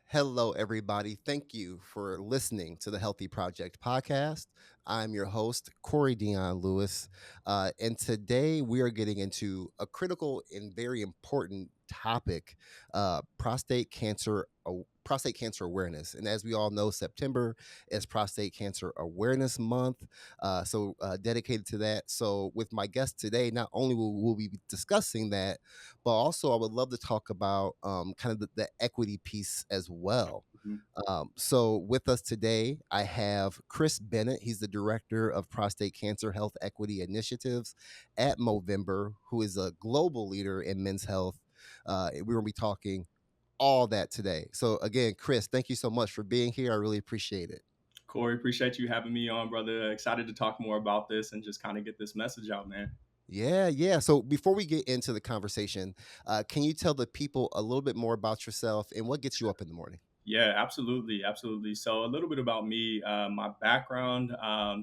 Hello, everybody. Thank you for listening to the Healthy Project podcast. I'm your host, Corey Dion Lewis. And today we are getting into a critical and very important topic, prostate cancer awareness. And as we all know, September is Prostate Cancer Awareness Month. So dedicated to that. So with my guest today, not only will we be discussing that, but also I would love to talk about kind of the equity piece as well. Mhm. So with us today, I have Kris Bennett. He's the director of prostate cancer health equity initiatives at Movember, who is a global leader in men's health. We're going to be talking all that today. So again, Kris, thank you so much for being here. I really appreciate it. Corey, appreciate you having me on, brother. Excited to talk more about this and just kind of get this message out, man. Yeah. So before we get into the conversation, can you tell the people a little bit more about yourself and what gets you up in the morning? Yeah, absolutely. Absolutely. So, a little bit about me, my background.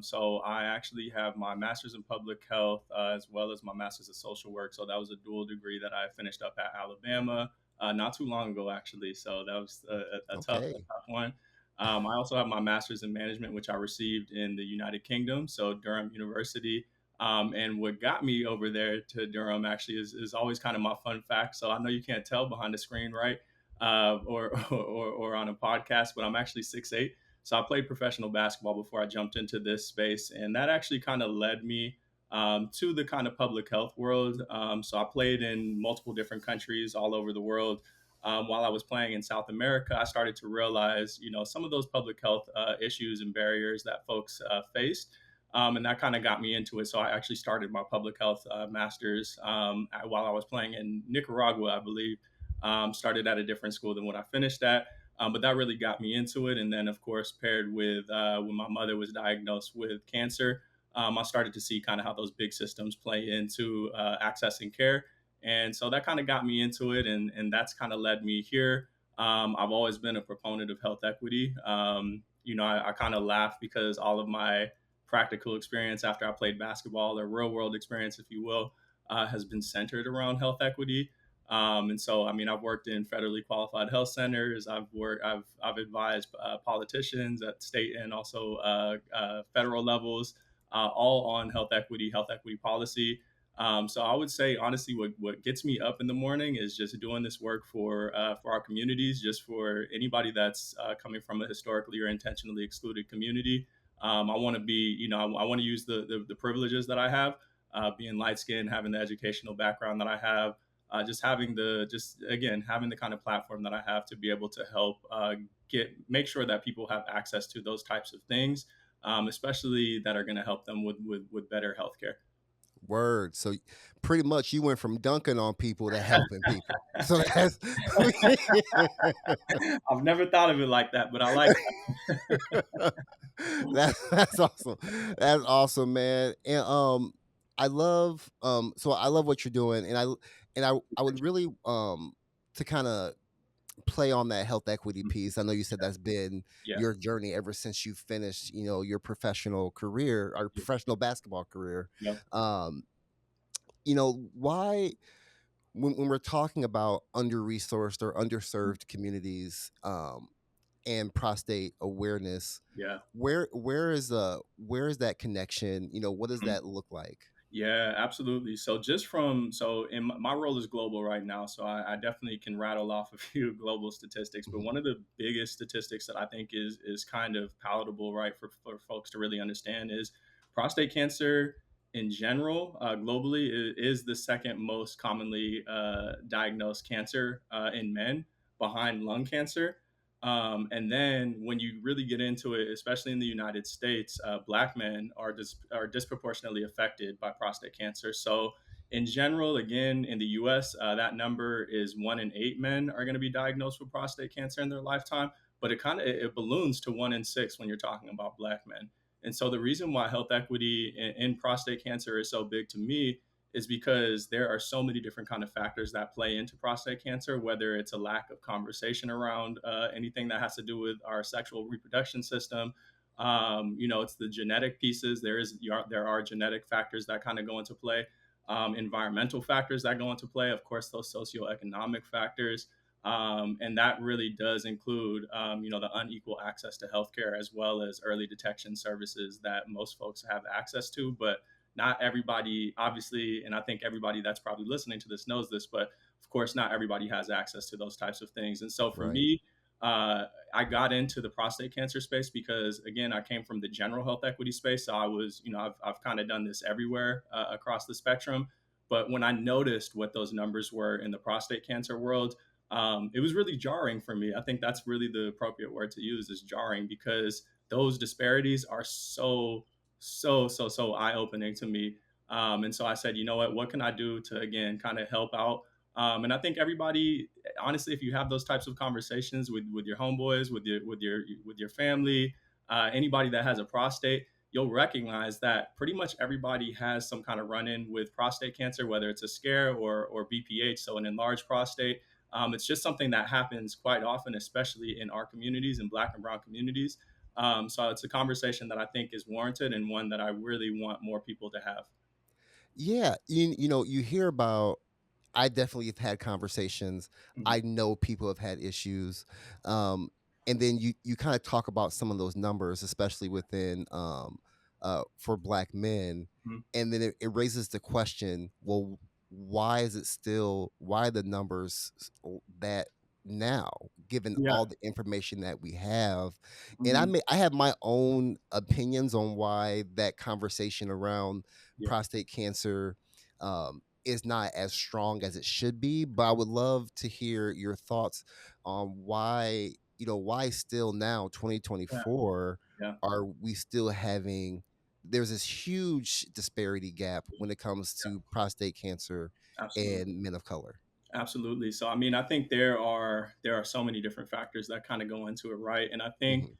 So, I actually have my master's in public health as well as my master's in social work. So, that was a dual degree that I finished up at Alabama not too long ago, actually. So, that was a Okay. tough one. I also have my master's in management, which I received in the United Kingdom, so Durham University. And what got me over there to Durham actually is always kind of my fun fact. So, I know you can't tell behind the screen, right? Or on a podcast, but I'm actually 6'8". So I played professional basketball before I jumped into this space, and that actually kind of led me to the kind of public health world. So I played in multiple different countries all over the world. While I was playing in South America, I started to realize, some of those public health issues and barriers that folks faced. And that kind of got me into it. So I actually started my public health master's while I was playing in Nicaragua, I believe. Started at a different school than what I finished at. But that really got me into it. And then, of course, paired with when my mother was diagnosed with cancer, I started to see kind of how those big systems play into accessing care. And so that kind of got me into it. And that's kind of led me here. I've always been a proponent of health equity. I kind of laugh because all of my practical experience after I played basketball, or real world experience, if you will, has been centered around health equity. And so, I mean, I've worked in federally qualified health centers. I've advised politicians at state and also federal levels, all on health equity policy. So I would say, honestly, what gets me up in the morning is just doing this work for our communities, just for anybody that's coming from a historically or intentionally excluded community. I want to be, I want to use the privileges that I have, being light skinned, having the educational background that I have, having the kind of platform that I have to be able to help make sure that people have access to those types of things, especially that are going to help them with better healthcare. Word. So pretty much you went from dunking on people to helping people. So that's I've never thought of it like that, but I like that's awesome. That's awesome, man. And I love what you're doing, and I would really to kind of play on that health equity that. piece. I know you said that's been Yeah. your journey ever since you finished, your professional career or Yeah. professional basketball career. Yeah. Um, why when we're talking about under-resourced or underserved communities and prostate awareness, Yeah. where is that connection? What does that look like? Yeah, absolutely. So in my role is global right now, so I definitely can rattle off a few global statistics. But Mhm. one of the biggest statistics that I think is kind of palatable, right, for folks to really understand is prostate cancer in general, globally, is the second most commonly diagnosed cancer in men, behind lung cancer. And then when you really get into it, especially in the United States, Black men are disproportionately affected by prostate cancer. So, in general, again, in the US, that number is 1 in 8 men are going to be diagnosed with prostate cancer in their lifetime. But it balloons to 1 in 6 when you're talking about Black men. And so the reason why health equity in prostate cancer is so big to me is because there are so many different kind of factors that play into prostate cancer, whether it's a lack of conversation around anything that has to do with our sexual reproduction system. It's the genetic pieces. There are genetic factors that kind of go into play. environmental factors that go into play, of course, those socioeconomic factors. And that really does include, the unequal access to healthcare as well as early detection services that most folks have access to. But not everybody, obviously, and I think everybody that's probably listening to this knows this, but of course, not everybody has access to those types of things. And so for Right. me, I got into the prostate cancer space because, again, I came from the general health equity space. So I was, I've kind of done this everywhere across the spectrum. But when I noticed what those numbers were in the prostate cancer world, it was really jarring for me. I think that's really the appropriate word to use, is jarring, because those disparities are so eye opening to me. And so I said, you know what can I do to, again, kind of help out? And I think everybody, honestly, if you have those types of conversations with your homeboys, with your family, anybody that has a prostate, you'll recognize that pretty much everybody has some kind of run-in with prostate cancer, whether it's a scare or BPH, so an enlarged prostate. It's just something that happens quite often, especially in our communities, in Black and Brown communities. So it's a conversation that I think is warranted, and one that I really want more people to have. Yeah, you hear about. I definitely have had conversations. Mhm. I know people have had issues, um, and then you kind of talk about some of those numbers, especially within for Black men, Mhm. and then it raises the question: well, why is it still why the numbers that now, given Yeah. all the information that we have? And Mhm. I have my own opinions on why that conversation around Yeah. prostate cancer is not as strong as it should be. But I would love to hear your thoughts on why still now, Yeah. 2024, Yeah. are we still having there's this huge disparity gap when it comes Yeah. to prostate cancer Absolutely. and men of color. Absolutely. So I mean, I think there are so many different factors that kind of go into it, right? And I think,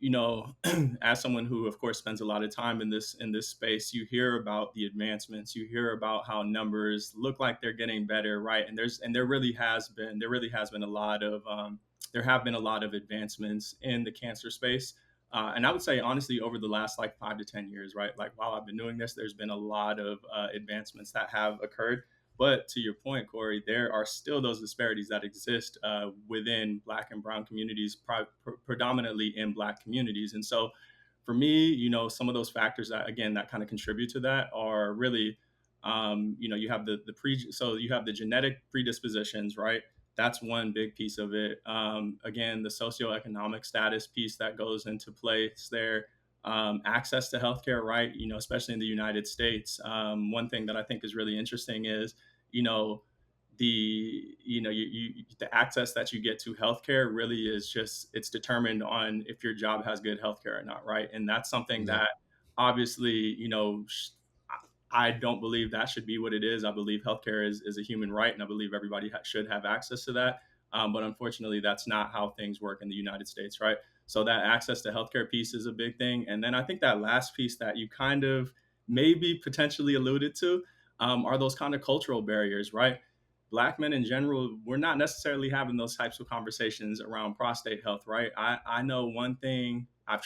Hmm. as someone who, of course, spends a lot of time in this space, you hear about the advancements, you hear about how numbers look like they're getting better, right? And there really has been a lot of there have been a lot of advancements in the cancer space. And I would say, honestly, over the last like 5 to 10 years, right? Like, while I've been doing this, there's been a lot of advancements that have occurred. But to your point, Corey, there are still those disparities that exist within Black and Brown communities, predominantly in Black communities. And so, for me, some of those factors that, again, that kind of contribute to that are really, you have so you have the genetic predispositions, right? That's one big piece of it. Again, the socioeconomic status piece that goes into place there. Access to healthcare, right? Especially in the United States. One thing that I think is really interesting is, you know the access that you get to healthcare really is just, it's determined on if your job has good healthcare or not, right? And that's something Yep. that, obviously, I don't believe that should be what it is. I believe healthcare is a human right, and I believe everybody should have access to that. But unfortunately, that's not how things work in the United States, right? So that access to healthcare piece is a big thing. And then I think that last piece that you kind of maybe potentially alluded to, are those kind of cultural barriers, right? Black men in general, we're not necessarily having those types of conversations around prostate health, right? I know one thing. I've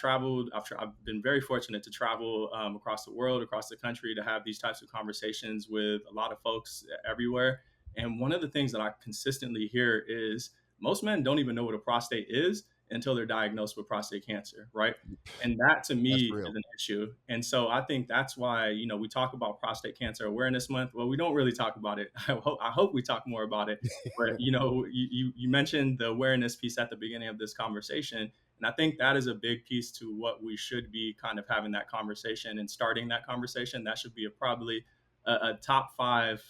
been very fortunate to travel across the world, across the country, to have these types of conversations with a lot of folks everywhere. And one of the things that I consistently hear is most men don't even know what a prostate is until they're diagnosed with prostate cancer, right? And that, to That's me, is real. an issue. And so I think that's why, we talk about Prostate Cancer Awareness Month. Well, we don't really talk about it. I hope we talk more about it. But, you mentioned the awareness piece at the beginning of this conversation. And I think that is a big piece to what we should be kind of having that conversation and starting that conversation. That should be probably a top five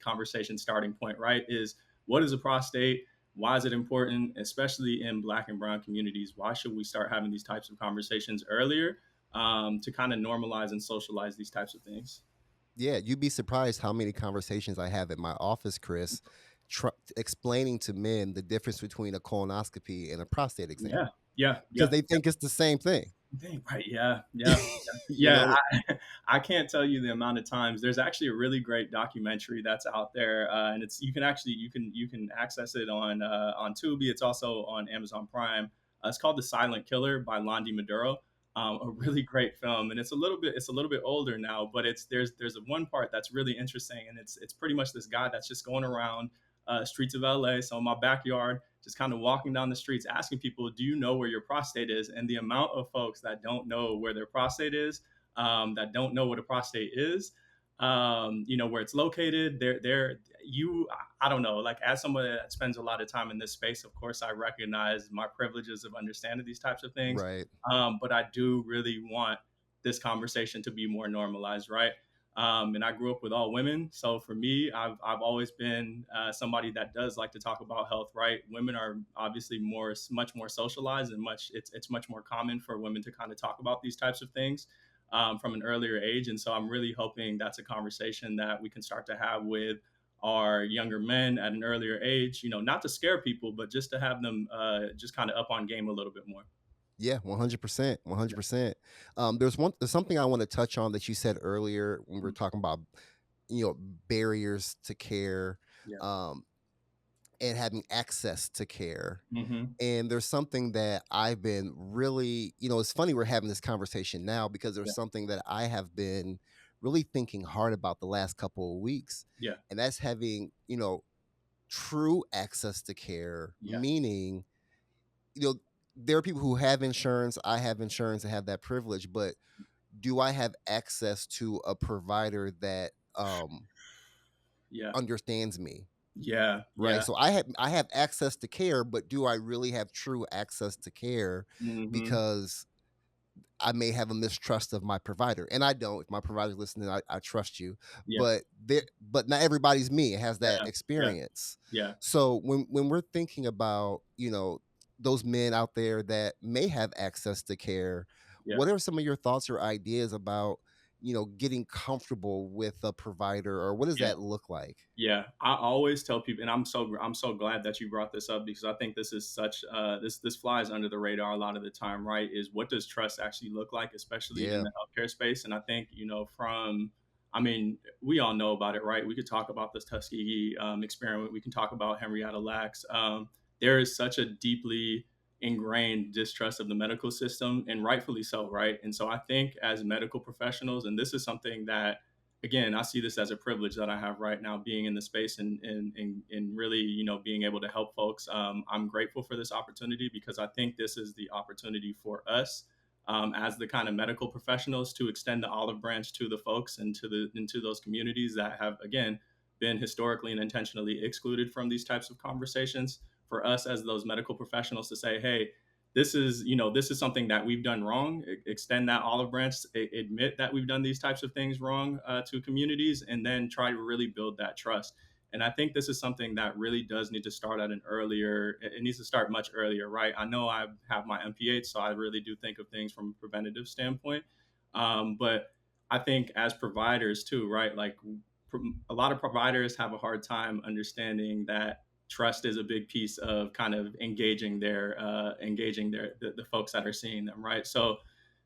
conversation starting point, right? Is, what is a prostate? Why is it important, especially in Black and Brown communities? Why should we start having these types of conversations earlier, to kind of normalize and socialize these types of things? Yeah, you'd be surprised how many conversations I have at my office, Chris, explaining to men the difference between a colonoscopy and a prostate exam Yeah, yeah, because yeah. they think it's the same thing. Dang, right. Yeah, yeah, you yeah. know, I can't tell you the amount of times. There's actually a really great documentary that's out there, and you can access it on Tubi. It's also on Amazon Prime. It's called The Silent Killer by Londi Maduro. a really great film, and it's a little bit older now, but there's a one part that's really interesting, and it's pretty much this guy that's just going around streets of LA, so in my backyard, just kind of walking down the streets, asking people, "Do you know where your prostate is?" And the amount of folks that don't know where their prostate is, that don't know what a prostate is, where it's located, I don't know, like as somebody that spends a lot of time in this space, of course, I recognize my privileges of understanding these types of things. Right. But I do really want this conversation to be more normalized, right? And I grew up with all women, so for me, I've always been somebody that does like to talk about health, right? Women are obviously much more socialized, and it's much more common for women to kind of talk about these types of things from an earlier age, and so I'm really hoping that's a conversation that we can start to have with our younger men at an earlier age. Not to scare people, but just to have them just kind of up on game a little bit more. Yeah, 100%, Yeah. 100%. There's something I want to touch on that you said earlier when we were talking about, barriers to care, Yeah. um, and having access to care. Hmm. And there's something that I've been really, it's funny we're having this conversation now because Yeah. there's something that I have been really thinking hard about the last couple of weeks. Yeah. And that's having, true access to care, Yeah. meaning, you know, there are people who have insurance, I have insurance and have that privilege, but do I have access to a provider that Yeah. understands me? Yeah. Right. Yeah. So I have access to care, but do I really have true access to care? Hmm. Because I may have a mistrust of my provider, and I don't. If my provider's listening, I trust you, Yeah. but not everybody's me. It has that Yeah. Yeah. experience. Yeah. So when we're thinking about those men out there that may have access to care, Yeah. what are some of your thoughts or ideas about getting comfortable with a provider, or what does Yeah. that look like? Yeah, I always tell people, and I'm so glad that you brought this up, because I think this is such this flies under the radar a lot of the time, right? Is what does trust actually look like, especially in Yeah. the healthcare space? And I think I mean, we all know about it, right? We could talk about this Tuskegee experiment. We can talk about Henrietta Lacks. There is such a deeply ingrained distrust of the medical system, and rightfully so, right? And so I think as medical professionals, and this is something that, again, I see this as a privilege that I have right now, being in the space and really, being able to help folks. I'm grateful for this opportunity, because I think this is the opportunity for us, as the kind of medical professionals, to extend the olive branch to the folks and into those communities that have, again, been historically and intentionally excluded from these types of conversations. For us as those medical professionals to say, hey, this is something that we've done wrong. Extend that olive branch, admit that we've done these types of things wrong to communities, and then try to really build that trust. And I think this is something that really does need to start at an earlier. It needs to start much earlier, right? I know I have my MPH, so I really do think of things from a preventative standpoint. But I think as providers too, right? Like, a lot of providers have a hard time understanding that trust is a big piece of kind of engaging the folks that are seeing them, right? So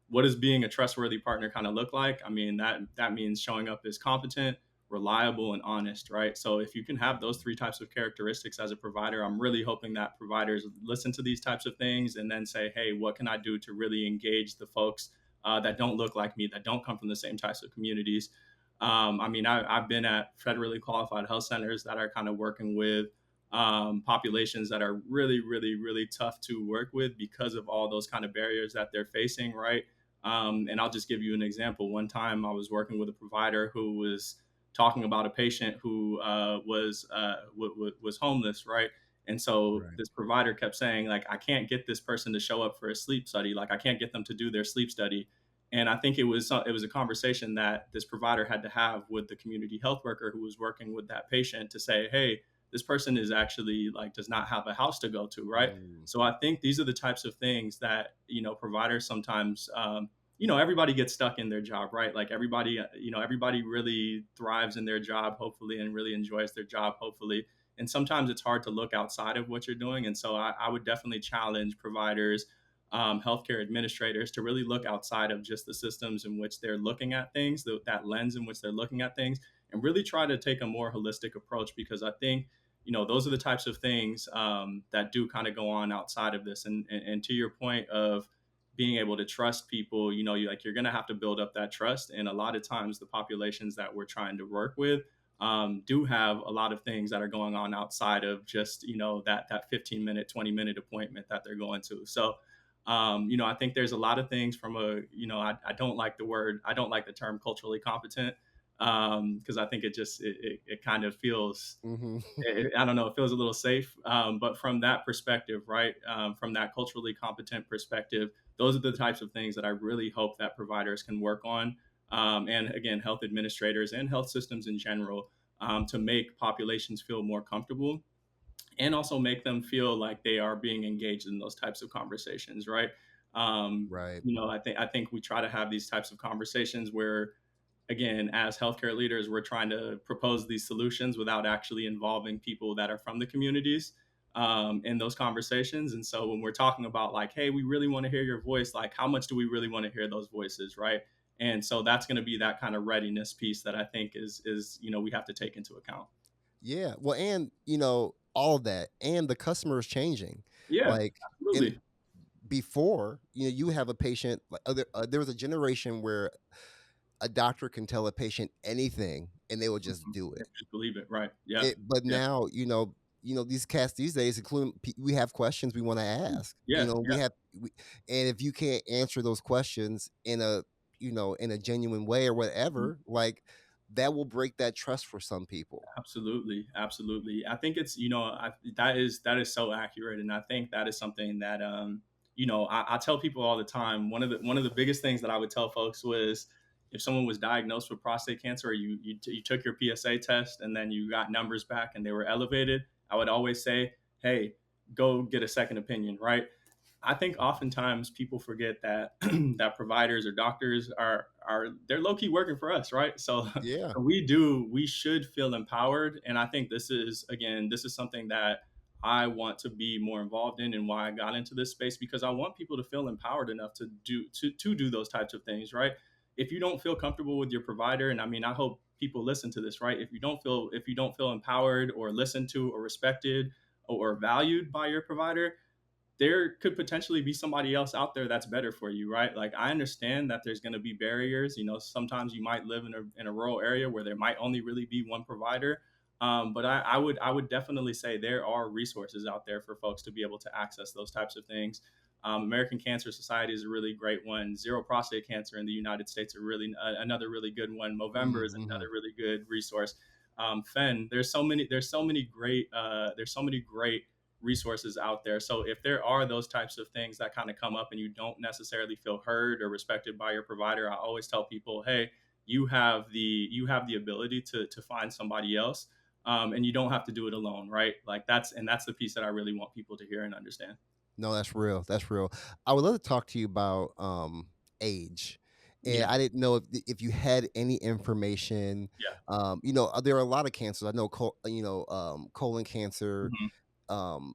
what does being a trustworthy partner kind of look like? I mean, that means showing up as competent, reliable, and honest, right? So if you can have those three types of characteristics as a provider, I'm really hoping that providers listen to these types of things and then say, hey, what can I do to really engage the folks that don't look like me, that don't come from the same types of communities? I mean, I've been at federally qualified health centers that are kind of working with populations that are really, really, really tough to work with because of all those kind of barriers that they're facing, right? And I'll just give you an example. One time I was working with a provider who was talking about a patient who was homeless, right? And so Right. this provider kept saying, like, I can't get this person to show up for a sleep study. Like, I can't get them to do their sleep study. And I think it was a conversation that this provider had to have with the community health worker who was working with that patient, to say, hey, this person is actually, like, does not have a house to go to, right? Mm. So I think these are the types of things that, providers sometimes, everybody gets stuck in their job, right? Like, everybody really thrives in their job, hopefully, and really enjoys their job, hopefully. And sometimes it's hard to look outside of what you're doing. And so I would definitely challenge providers, healthcare administrators, to really look outside of just the systems in which they're looking at things, that lens in which they're looking at things, and really try to take a more holistic approach, because I think, those are the types of things that do kind of go on outside of this. And to your point of, being able to trust people, you're going to have to build up that trust. And a lot of times the populations that we're trying to work with do have a lot of things that are going on outside of just, that 15-minute, 20-minute appointment that they're going to. So, I think there's a lot of things from I don't like I don't like the term culturally competent, because I think it kind of feels, Hmm. I don't know, it feels a little safe. But from that perspective, right, from that culturally competent perspective, those are the types of things that I really hope that providers can work on. And again, health administrators and health systems in general, to make populations feel more comfortable and also make them feel like they are being engaged in those types of conversations, right? Um, Right. I think we try to have these types of conversations where, again, as healthcare leaders, we're trying to propose these solutions without actually involving people that are from the communities in those conversations. And so when we're talking about like, hey, we really want to hear your voice, like how much do we really want to hear those voices, right? And so that's going to be that kind of readiness piece that I think is we have to take into account. Yeah. Well, and all of that, and the customer is changing. Yeah, Like in absolutely. before, you have a patient. Like there was a generation where a doctor can tell a patient anything, and they will just Mhm. do Yeah, it. just believe it, right? Yeah, But yeah, now, these cats these days, including we have questions we want to ask. yeah, We have, and if you can't answer those questions in a genuine way or yeah. whatever, like that will break that trust for some people. Absolutely, absolutely. I think it's that is so accurate, and I think that is something that I tell people all the time. One of the biggest things that I would tell folks was if someone was diagnosed with prostate cancer, or you took your PSA test and then you got numbers back and they were elevated, I would always say, hey, go get a second opinion, right? I think oftentimes people forget that that providers or doctors are they're low key working for us, right? So Yeah. we should feel empowered, and I think this is something that I want to be more involved in, and why I got into this space, because I want people to feel empowered enough to do those types of things, right? If you don't feel comfortable with your provider, and I mean, I hope people listen to this, right? If you don't feel empowered or listened to or respected or valued by your provider, there could potentially be somebody else out there that's better for you, right? Like I understand that there's going to be barriers. Sometimes you might live in a rural area where there might only really be one provider. But I would definitely say there are resources out there for folks to be able to access those types of things. American Cancer Society is a really great one. Zero prostate cancer in the United States are really another really good one. Movember is Mm-hmm. another really good resource. Fen, there's so many great resources out there. So if there are those types of things that kind of come up and you don't necessarily feel heard or respected by your provider, I always tell people, hey, you have the ability to find somebody else, and you don't have to do it alone, right? Like that's the piece that I really want people to hear and understand. No, that's real. That's real. I would love to talk to you about age. And Yeah, I didn't know if you had any information. yeah, There are a lot of cancers. I know, colon cancer, hmm, um,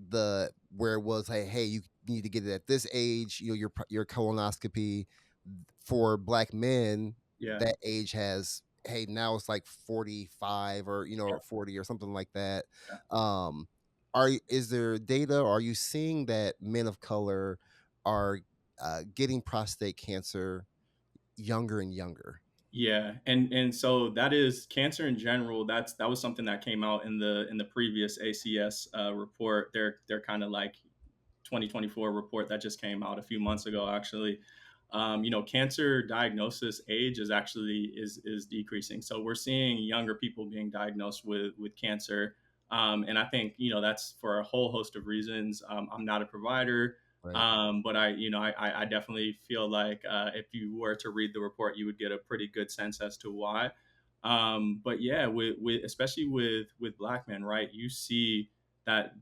the where it was like, hey, you need to get it at this age. Your colonoscopy for Black men, yeah, that age has, hey, now it's like 45 or 40 or something like that. yeah. Um, is there data? Or are you seeing that men of color are getting prostate cancer younger and younger? Yeah, and so that is cancer in general. That was something that came out in the previous ACS report. They're kind of like 2024 report that just came out a few months ago, actually. Cancer diagnosis age is decreasing. So we're seeing younger people being diagnosed with cancer, and I think that's for a whole host of reasons. I'm not a provider. Right. But I definitely feel like if you were to read the report, you would get a pretty good sense as to why. But yeah, with especially with Black men, right? You see that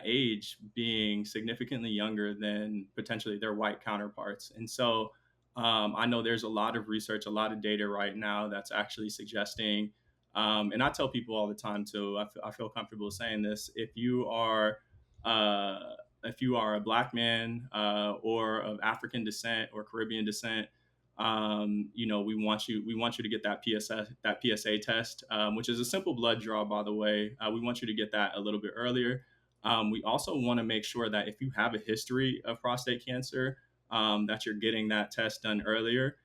age being significantly younger than potentially their white counterparts. And so I know there's a lot of research, a lot of data right now that's actually suggesting, and I tell people all the time too, I feel comfortable saying this, uh, if you are a Black man or of African descent or Caribbean descent, we want you to get that PSA test, which is a simple blood draw, by the way. We want you to get that a little bit earlier. We also want to make sure that if you have a history of prostate cancer, that you're getting that test done earlier.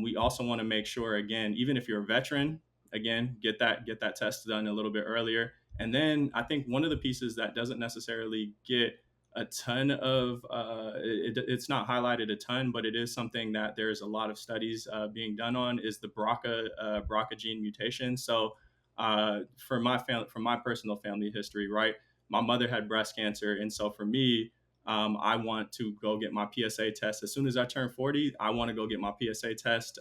We also want to make sure, again, even if you're a veteran, again, get that test done a little bit earlier. And then I think one of the pieces that doesn't necessarily get a ton of it's not highlighted a ton, but it is something that there's a lot of studies being done on, is the BRCA gene mutation. So from my personal family history, right, my mother had breast cancer, and so for me, I want to go get my PSA test as soon as I turn 40. I want to go get my PSA test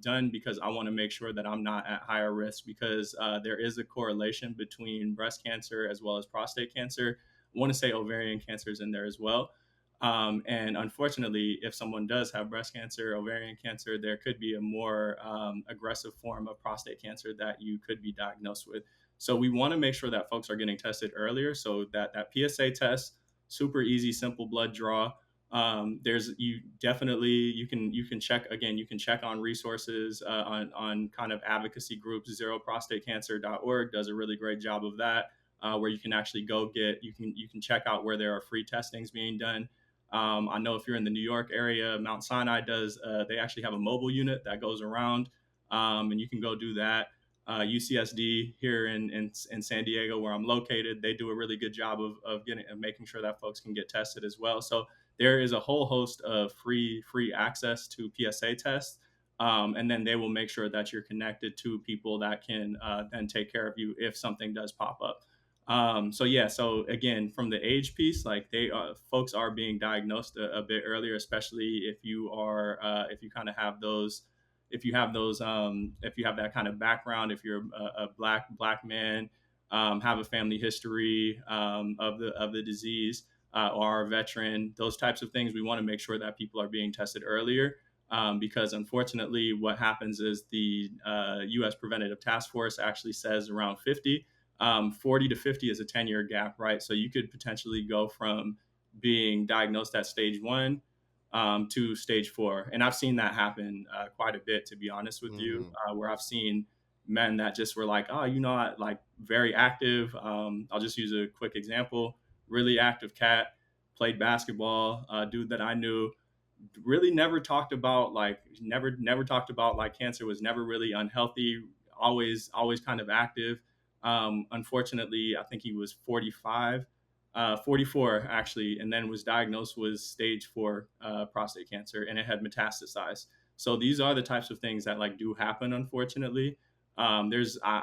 done, because I want to make sure that I'm not at higher risk, because there is a correlation between breast cancer as well as prostate cancer. I want to say ovarian cancer is in there as well. And unfortunately, if someone does have breast cancer, ovarian cancer, there could be a more aggressive form of prostate cancer that you could be diagnosed with. So we want to make sure that folks are getting tested earlier, so that PSA test, super easy, simple blood draw. There's you definitely you can check, again, you can check on resources on kind of advocacy groups. Zeroprostatecancer.org does a really great job of that, where you can actually go get you can check out where there are free testings being done. I know if you're in the New York area, Mount Sinai does. They actually have a mobile unit that goes around, and you can go do that. UCSD here in San Diego, where I'm located, they do a really good job of making sure that folks can get tested as well. So there is a whole host of free access to PSA tests, and then they will make sure that you're connected to people that can then take care of you if something does pop up. So yeah, so again, from the age piece, like folks are being diagnosed a bit earlier, especially if you are if you kind of have those if you have that kind of background, if you're a black man, have a family history of the disease, or are a veteran, those types of things. We want to make sure that people are being tested earlier, because unfortunately, what happens is the U.S. Preventative Task Force actually says around 50. 40 to 50 is a 10-year gap, right? So you could potentially go from being diagnosed at stage one to stage four. And I've seen that happen quite a bit, to be honest with you, Mm-hmm. where I've seen men that just were like, oh, you know, like very active. I'll just use a quick example. Really active cat, played basketball, dude that I knew, really never talked about like cancer, was never really unhealthy, always kind of active. Unfortunately, I think he was 45, 44 actually, and then was diagnosed with stage 4 prostate cancer, and it had metastasized. So these are the types of things that like do happen, unfortunately. I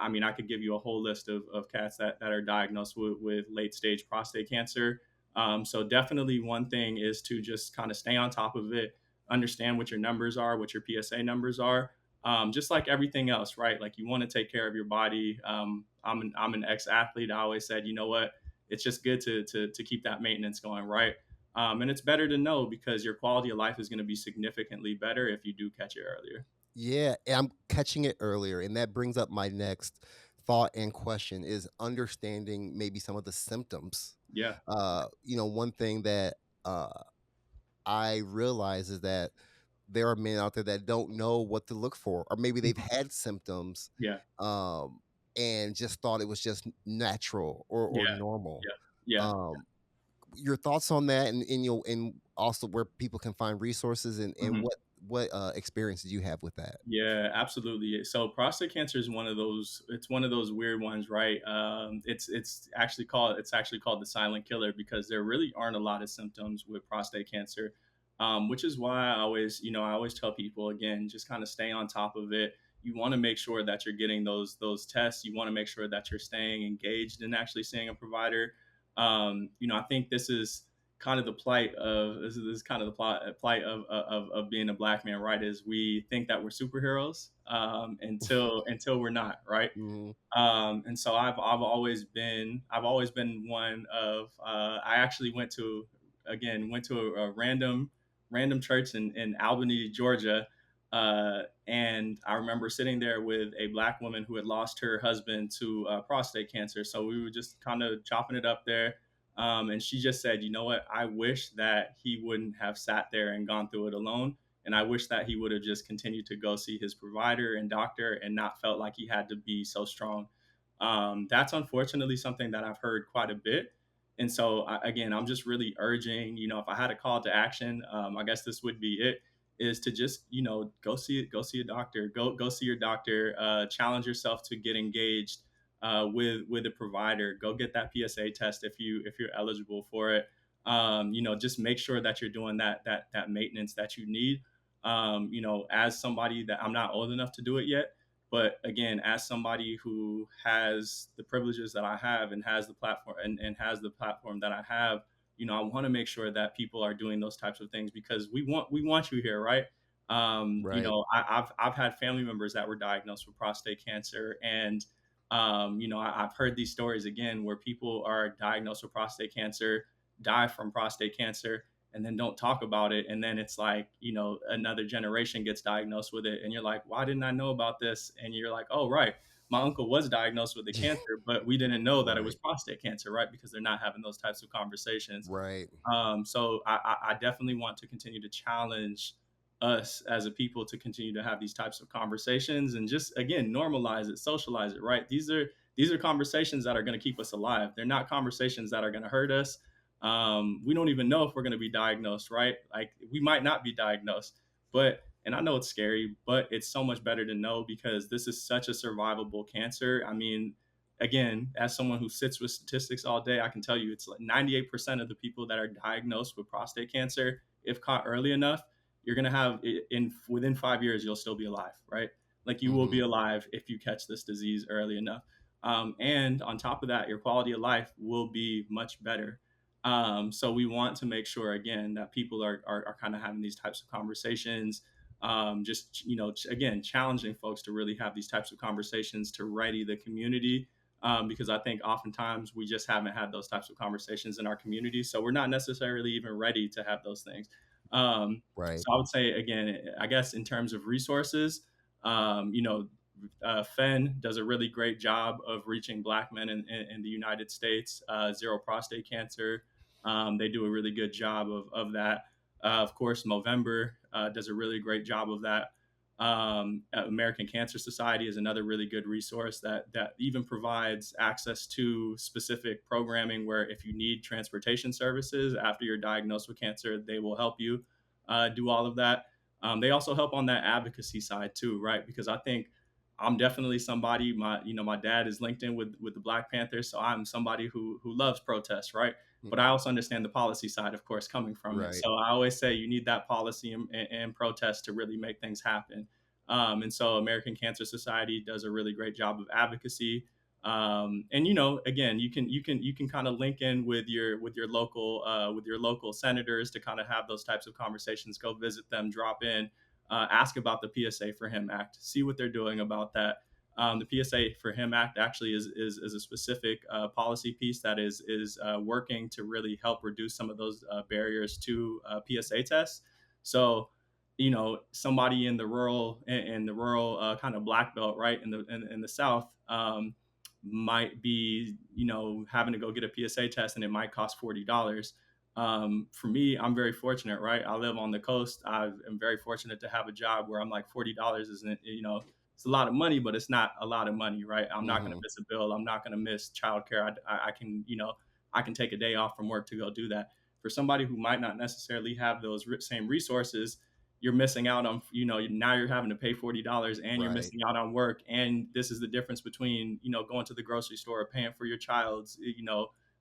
mean, I could give you a whole list of cats that are diagnosed with late stage prostate cancer. So definitely one thing is to just kind of stay on top of it, understand what your numbers are, what your PSA numbers are. Just like everything else, right? Like you want to take care of your body. I'm an ex-athlete. I always said, you know what? It's just good to keep that maintenance going, right? And it's better to know, because your quality of life is going to be significantly better if you do catch it earlier. Yeah, and I'm catching it earlier, and that brings up my next thought and question is understanding maybe some of the symptoms. Yeah, One thing that uh, I realize is that there are men out there that don't know what to look for, or maybe they've had symptoms, yeah, um, and just thought it was just natural or yeah, normal. yeah, yeah. Um, your thoughts on that, and also where people can find resources, and Mhm. what experience did you have with that? Yeah, absolutely. So prostate cancer is one of those. It's one of those weird ones, right? It's actually called the silent killer, because there really aren't a lot of symptoms with prostate cancer, which is why I always tell people, again, just kind of stay on top of it. You want to make sure that you're getting those tests. You want to make sure that you're staying engaged and actually seeing a provider. I think this is kind of the plight of being a black man, right? Is we think that we're superheroes until we're not, right? Mhm. And so I've always been one of I actually went to a random church in Albany, Georgia, and I remember sitting there with a black woman who had lost her husband to prostate cancer. So we were just kind of chopping it up there. And she just said, you know what? I wish that he wouldn't have sat there and gone through it alone. And I wish that he would have just continued to go see his provider and doctor and not felt like he had to be so strong. That's unfortunately something that I've heard quite a bit. And so again, I'm just really urging, if I had a call to action, I guess this would be it, is to just, go see a doctor, go see your doctor, challenge yourself to get engaged with a provider, go get that PSA test if you're eligible for it. Just make sure that you're doing that maintenance that you need. As somebody that I'm not old enough to do it yet, but again, as somebody who has the privileges that I have and has the platform and has the platform that I have, I want to make sure that people are doing those types of things because we want you here, right? Right. I've had family members that were diagnosed with prostate cancer, and I've heard these stories again where people are diagnosed with prostate cancer, die from prostate cancer, and then don't talk about it, and then it's like another generation gets diagnosed with it, and you're like, why didn't I know about this? And you're like, oh right, my uncle was diagnosed with the cancer, but we didn't know that it was Right. prostate cancer, right? Because they're not having those types of conversations. Right. So I definitely want to continue to challenge us as a people to continue to have these types of conversations and just again normalize it, socialize it, right? These are conversations that are going to keep us alive. They're not conversations that are going to hurt us. We don't even know if we're going to be diagnosed, right? Like we might not be diagnosed, but and I know it's scary, but it's so much better to know because this is such a survivable cancer. I mean, again, as someone who sits with statistics all day, I can tell you it's like 98% of the people that are diagnosed with prostate cancer, if caught early enough, you're going to have in within 5 years, you'll still be alive, right? Like you will be Hmm. alive if you catch this disease early enough. And on top of that, your quality of life will be much better. So we want to make sure again that people are kind of having these types of conversations, just again challenging folks to really have these types of conversations to ready the community, because I think oftentimes we just haven't had those types of conversations in our community. So we're not necessarily even ready to have those things. Um, Right. so I would say, again, I guess in terms of resources, um, you know, FEN does a really great job of reaching Black men in the United States. Zero prostate cancer. They do a really good job of that. Of course, Movember does a really great job of that. American Cancer Society is another really good resource that even provides access to specific programming where if you need transportation services after you're diagnosed with cancer, they will help you do all of that. They also help on that advocacy side too, right? Because I think I'm definitely somebody. My dad is linked in with the Black Panthers, so I'm somebody who loves protests, right? Mm. But I also understand the policy side, of course, coming from it. Right. So I always say you need that policy and protest to really make things happen. And so American Cancer Society does a really great job of advocacy. And again, you can kind of link in with your local senators to kind of have those types of conversations. Go visit them, drop in, ask about the PSA for Him Act, see what they're doing about that. The PSA for Him Act actually is a specific policy piece that is working to really help reduce some of those barriers to PSA tests. So, somebody in the rural kind of black belt, right in the South, might be having to go get a PSA test, and it might cost $40. For me, I'm very fortunate, right? I live on the coast. I am very fortunate to have a job where I'm like $40 isn't, it's a lot of money, but it's not a lot of money, right? I'm not going to Hmm. miss a bill. I'm not going to miss childcare. I can, I can take a day off from work to go do that. For somebody who might not necessarily have those same resources, you're missing out on, now you're having to pay $40 and you're Right. missing out on work. And this is the difference between, going to the grocery store or paying for your child's,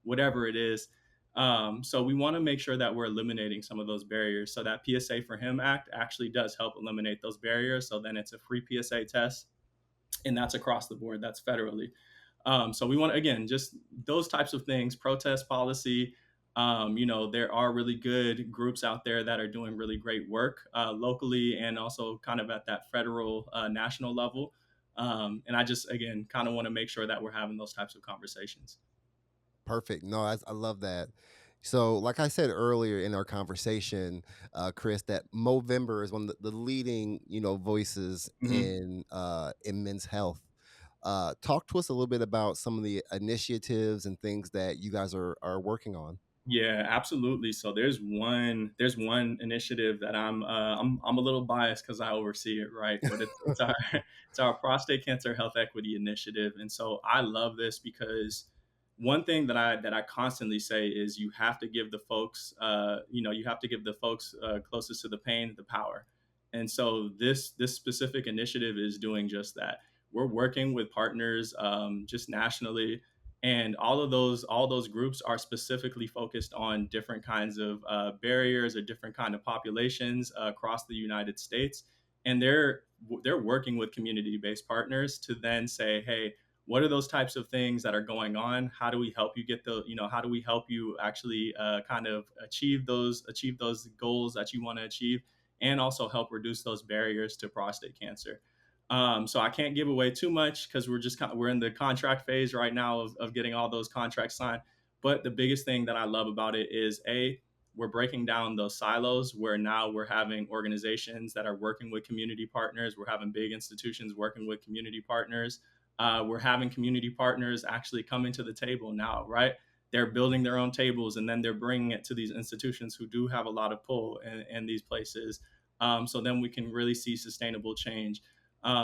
whatever it is. So we want to make sure that we're eliminating some of those barriers. So that PSA for Him Act actually does help eliminate those barriers. So then it's a free PSA test, and that's across the board. That's federally. So we want to, again, just those types of things, protest policy. There are really good groups out there that are doing really great work locally and also kind of at that federal, national level. And I just, again, kind of want to make sure that we're having those types of conversations. Perfect. No, I love that. So, like I said earlier in our conversation, Chris, that Movember is one of the leading, voices Mhm. in men's health. Talk to us a little bit about some of the initiatives and things that you guys are working on. Yeah, absolutely. So there's one initiative that I'm a little biased because I oversee it, right? But it's our it's our prostate cancer health equity initiative, and so I love this because one thing that I constantly say is you have to give the folks, you have to give the folks closest to the pain the power. And so this specific initiative is doing just that. We're working with partners just nationally, and all those groups are specifically focused on different kinds of barriers or different kind of populations across the United States, and they're working with community-based partners to then say, hey, what are those types of things that are going on? How do we help you get how do we help you actually kind of achieve those goals that you want to achieve, and also help reduce those barriers to prostate cancer. So I can't give away too much because we're in the contract phase right now of getting all those contracts signed. But the biggest thing that I love about it is we're breaking down those silos where now we're having organizations that are working with community partners. We're having big institutions working with community partners. We're having community partners actually coming to the table now, right? They're building their own tables and then they're bringing it to these institutions who do have a lot of pull in these places. So then we can really see sustainable change.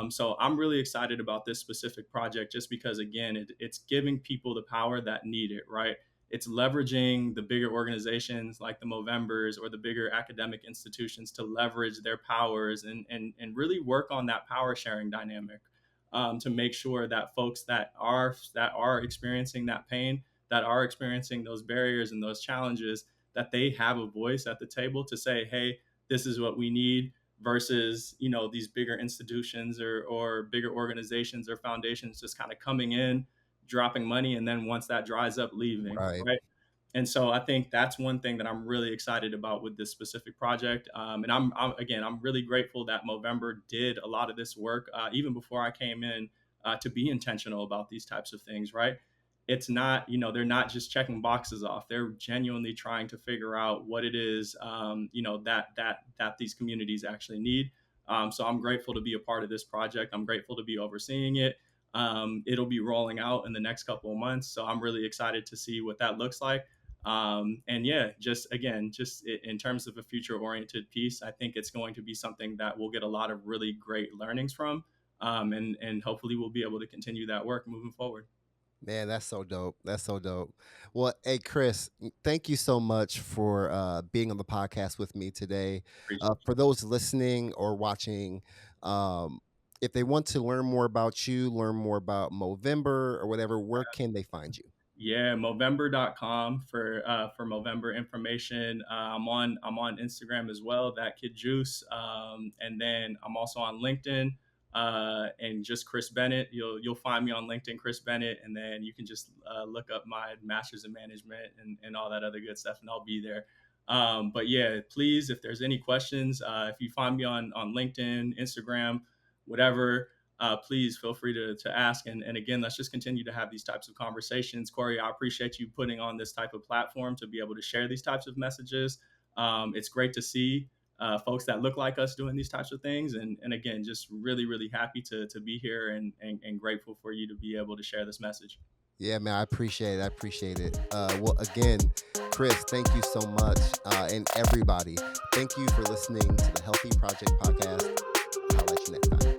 So I'm really excited about this specific project just because, again, it's giving people the power that need it, right? It's leveraging the bigger organizations like the Movembers or the bigger academic institutions to leverage their powers and really work on that power sharing dynamic, to make sure that folks that are experiencing that pain, that are experiencing those barriers and those challenges, that they have a voice at the table to say, hey, this is what we need, versus these bigger institutions or bigger organizations or foundations just kind of coming in, dropping money, and then once that dries up, leaving, Right. right? And so I think that's one thing that I'm really excited about with this specific project. And I'm really grateful that Movember did a lot of this work even before I came in, to be intentional about these types of things, right? It's not, they're not just checking boxes off. They're genuinely trying to figure out what it is, that these communities actually need. So I'm grateful to be a part of this project. I'm grateful to be overseeing it. It'll be rolling out in the next couple of months, so I'm really excited to see what that looks like. And yeah, just in terms of a future oriented piece, I think it's going to be something that we'll get a lot of really great learnings from, and hopefully we'll be able to continue that work moving forward. Man, that's so dope. That's so dope. Well, hey, Kris, thank you so much for being on the podcast with me today. Appreciate For those listening or watching, um, if they want to learn more about you, learn more about Movember or whatever, where can they find you? Yeah, Movember.com for Movember information. I'm on Instagram as well, that kid juice. And then I'm also on LinkedIn, and just Kris Bennett. You'll find me on LinkedIn, Kris Bennett, and then you can just look up my master's in management and all that other good stuff, and I'll be there. But yeah, please, if there's any questions, if you find me on LinkedIn, Instagram, whatever, please feel free to ask. And again, let's just continue to have these types of conversations. Corey, I appreciate you putting on this type of platform to be able to share these types of messages. It's great to see folks that look like us doing these types of things. And again, just really, really happy to be here, and grateful for you to be able to share this message. Yeah, man, I appreciate it. I appreciate it. Well, again, Kris, thank you so much. And everybody, thank you for listening to the Healthy Project podcast. I'll let you next time.